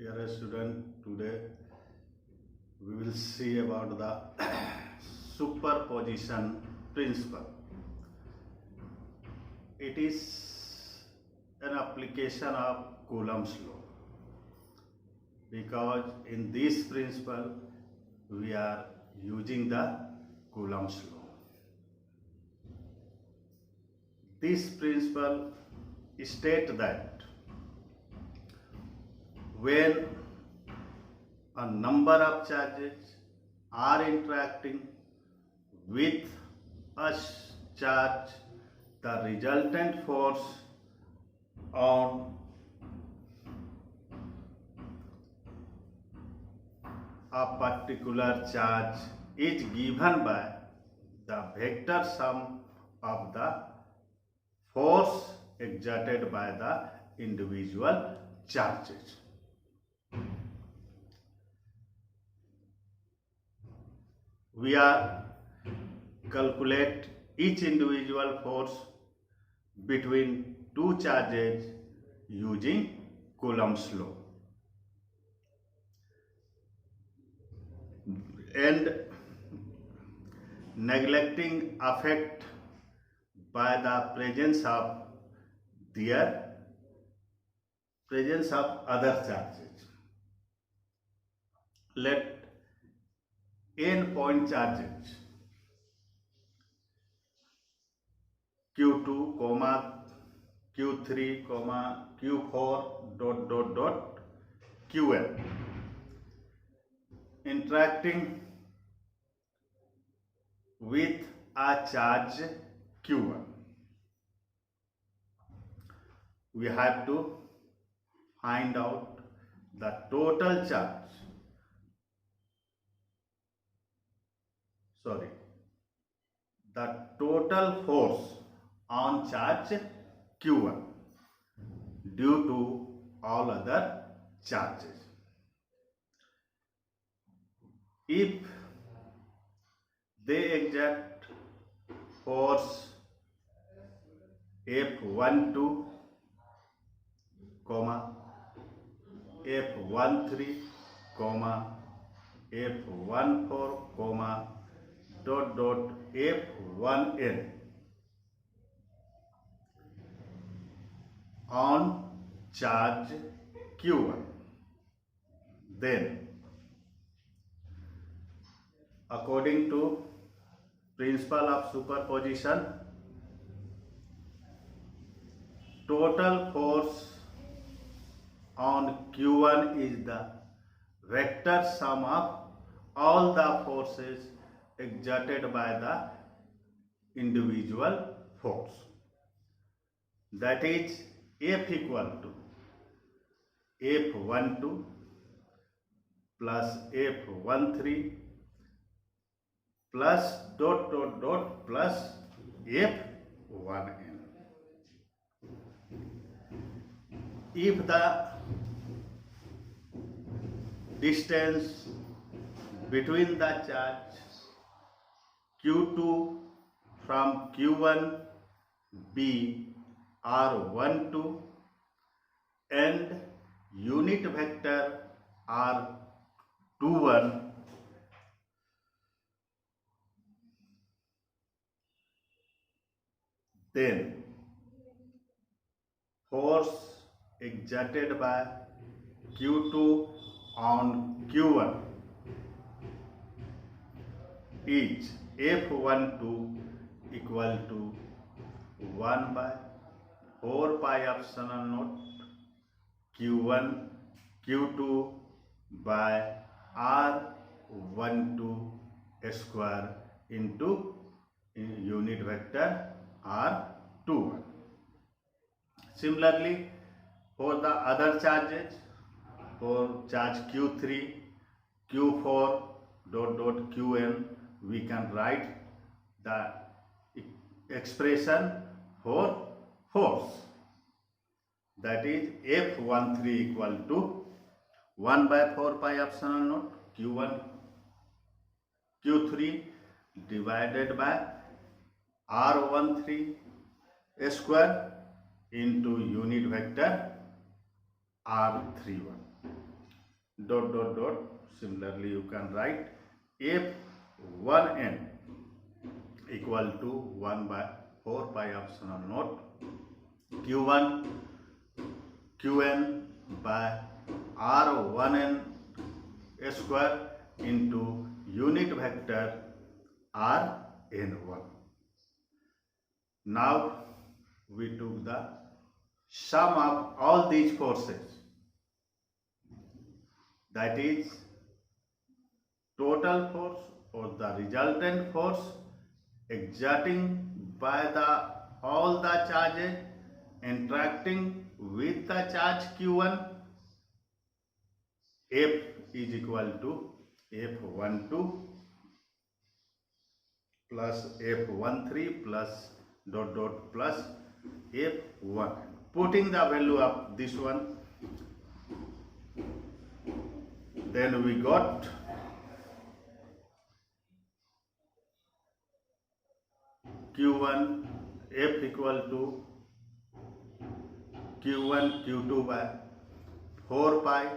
Dear student, today we will see about the superposition principle. It is an application of Coulomb's law because in this principle we are using the Coulomb's law. This principle states that when a number of charges are interacting with a charge, the resultant force on a particular charge is given by the vector sum of the force exerted by the individual charges. We are calculate each individual force between two charges using Coulomb's law. And neglecting effect by the presence of other charges. Let n point charges Q2, Q3, Q4 ... Qn interacting with a charge Q1. We have to find out the total charge. The total force on charge Q1 due to all other charges. If they exert force F12, F13, F14, ... F1n on charge Q1, then according to principle of superposition, total force on Q1 is the vector sum of all the forces exerted by the individual force. That is F equal to F12 plus F13 plus ... plus F1n. If the distance between the charge Q2 from Q1 be R12 and unit vector R21, then force exerted by Q2 on Q1 is F12 equal to 1 by 4 pi epsilon naught Q1 Q2 by R12 square into unit vector R21. Similarly, for the other charges, for charge Q3, Q4 ... Qn, we can write the expression for force, that is F13 equal to 1 by 4 pi epsilon naught Q1 Q3 divided by R13 square into unit vector R31. dot dot dot. Similarly, you can write F1n equal to 1 by 4 pi epsilon naught Q1 Qn by R1n square into unit vector Rn1. Now we took the sum of all these forces, that is total force or the resultant force exerting by all the charges interacting with the charge Q1. F is equal to F12 plus F13 plus dot dot plus F1. Putting the value of this one, then we got Q1 F equal to Q1 Q2 by 4 pi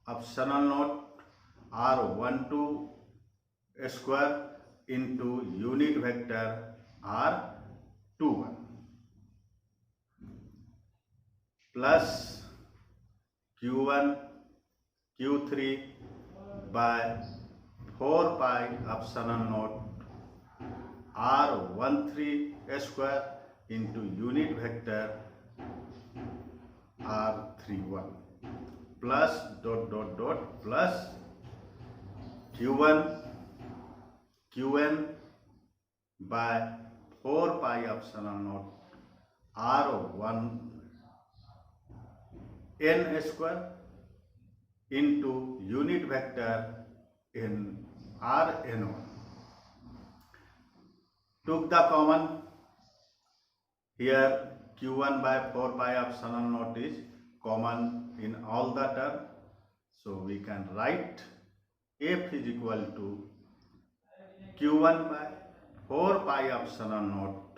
epsilon naught R12 square into unit vector R21 plus Q1 Q3 by 4 pi epsilon naught R13 square into unit vector R31 plus dot dot dot plus Q1 Qn by 4 pi epsilon naught R1 n square into unit vector in Rn1. Took the common here. Q1 by 4 pi epsilon naught is common in all the term, so we can write F is equal to Q1 by 4 pi epsilon naught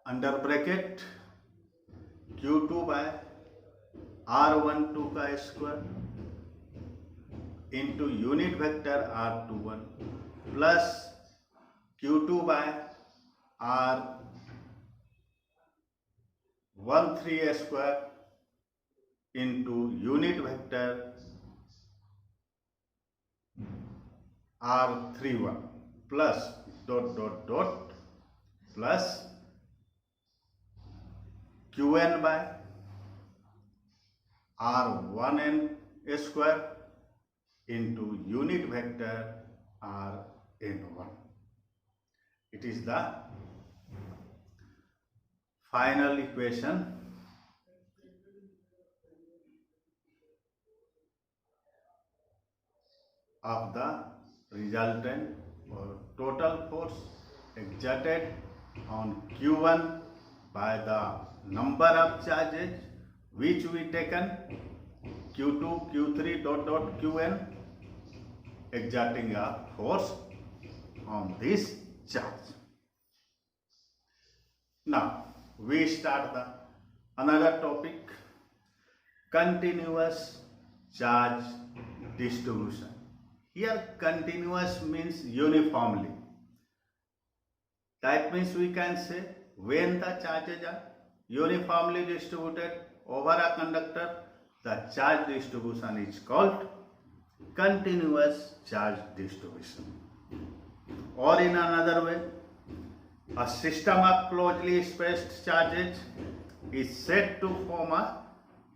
under bracket Q2 by R12 का square into unit vector R21 plus Q2 by R13 square into unit vector R31 plus dot dot dot plus Qn by R1n square into unit vector Rn1. It is the final equation of the resultant or total force exerted on Q1 by the number of charges which we taken Q2, Q3 dot dot Qn exerting a force on this charge. Now we start the another topic, continuous charge distribution. Here continuous means uniformly. That means we can say when the charges are uniformly distributed over a conductor, the charge distribution is called continuous charge distribution. Or in another way, a system of closely spaced charges is said to form a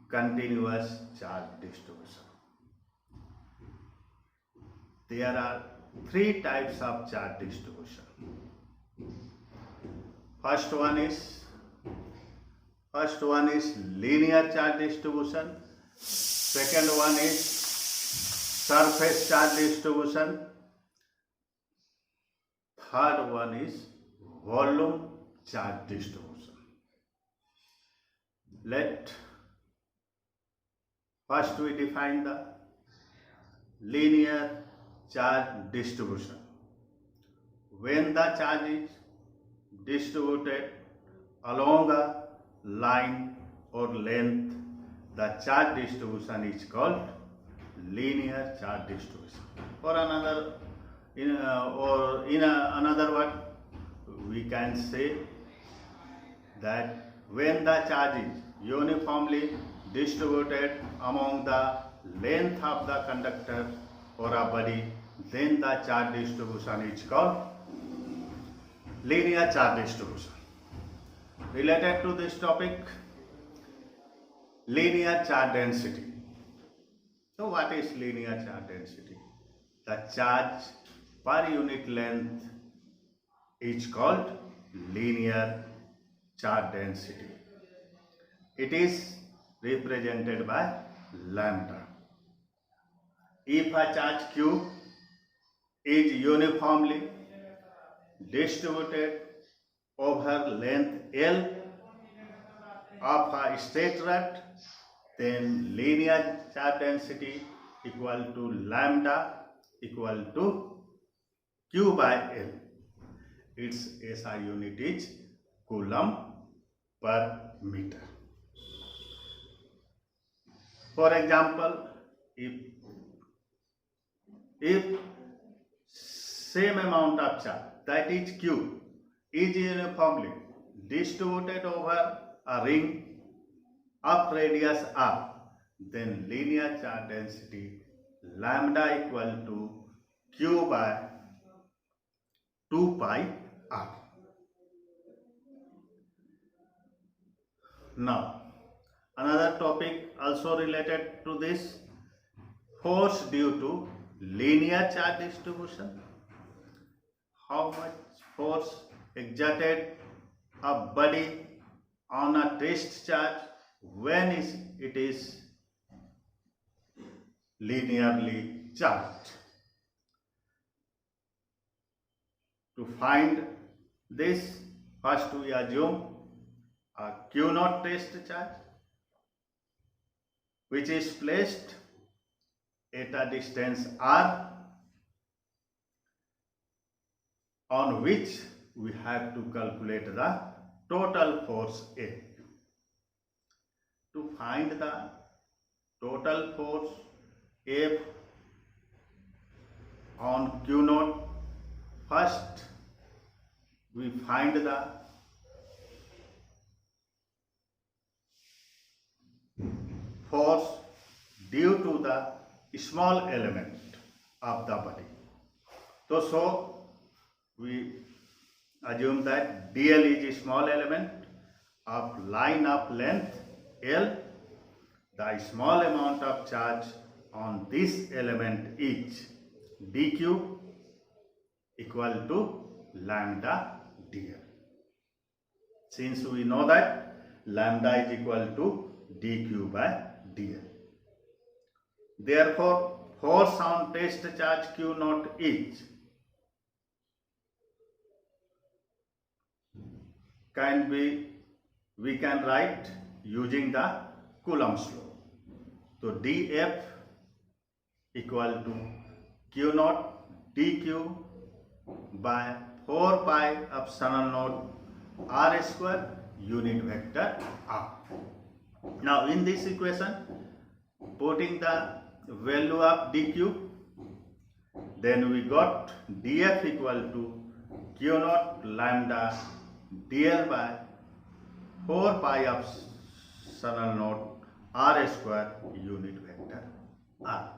continuous charge distribution. There are three types of charge distribution. First one is linear charge distribution. Second one is surface charge distribution. Third one is volume charge distribution. First we define the linear charge distribution. When the charge is distributed along a line or length the charge distribution is called linear charge distribution. For another, another word, we can say that when the charge is uniformly distributed among the length of the conductor or a body, then the charge distribution is called linear charge distribution. Related to this topic, linear charge density. So what is linear charge density? The charge per unit length is called linear charge density. It is represented by lambda. If a charge Q is uniformly distributed over length L of a straight rod, then linear charge density equal to lambda equal to Q by L. Its SI unit is coulomb per meter. For example, if same amount of charge, that is Q, is uniformly distributed over a ring of radius R, then linear charge density lambda equal to Q by 2 pi R. Now, another topic also related to this, force due to linear charge distribution. How much force exerted a body on a test charge when it is linearly charged. To find this, first we assume a Q0 test charge which is placed at a distance R, on which we have to calculate the total force A. To find the total force F on Q0, first we find the force due to the small element of the body. So we assume that dl is a small element of line of length L. The small amount of charge on this element is dq equal to lambda dl. Since we know that lambda is equal to dq by dl. Therefore, force on test charge Q0 is we can write using the Coulomb's law. So dF equal to Q0 dq by 4 pi epsilon naught r square unit vector r. Now in this equation, putting the value of dq, then we got df equal to Q0 lambda dl by 4 pi epsilon naught r square unit vector r.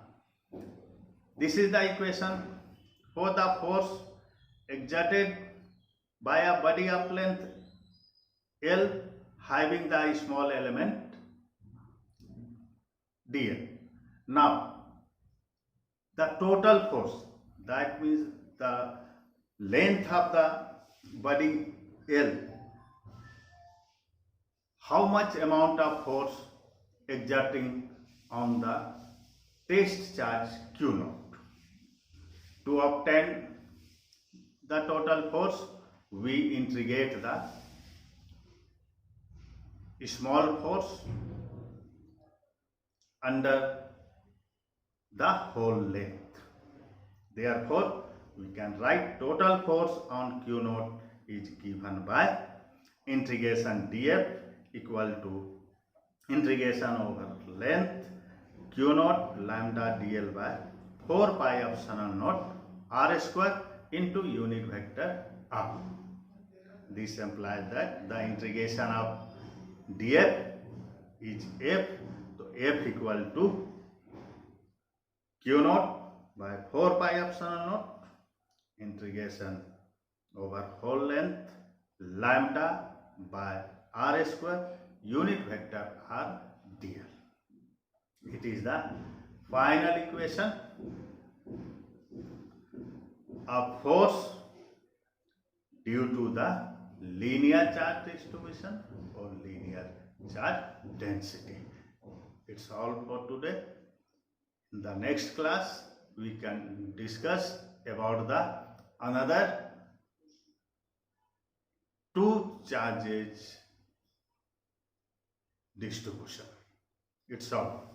This is the equation for the force exerted by a body of length L having the small element dl. Now, the total force, that means the length of the body L, how much amount of force exerting on the test charge Q0. To obtain the total force, we integrate the small force under the whole length. Therefore, we can write total force on Q0 is given by integration df equal to integration over length q naught lambda dl by 4 pi epsilon naught r square into unit vector r. This implies that the integration of df is f, so f equal to q naught by 4 pi epsilon naught integration over whole length lambda by r square unit vector r dl. It is the final equation of force due to the linear charge distribution or linear charge density. It's all for today. In the next class we can discuss about the another two charges distribution. It's all.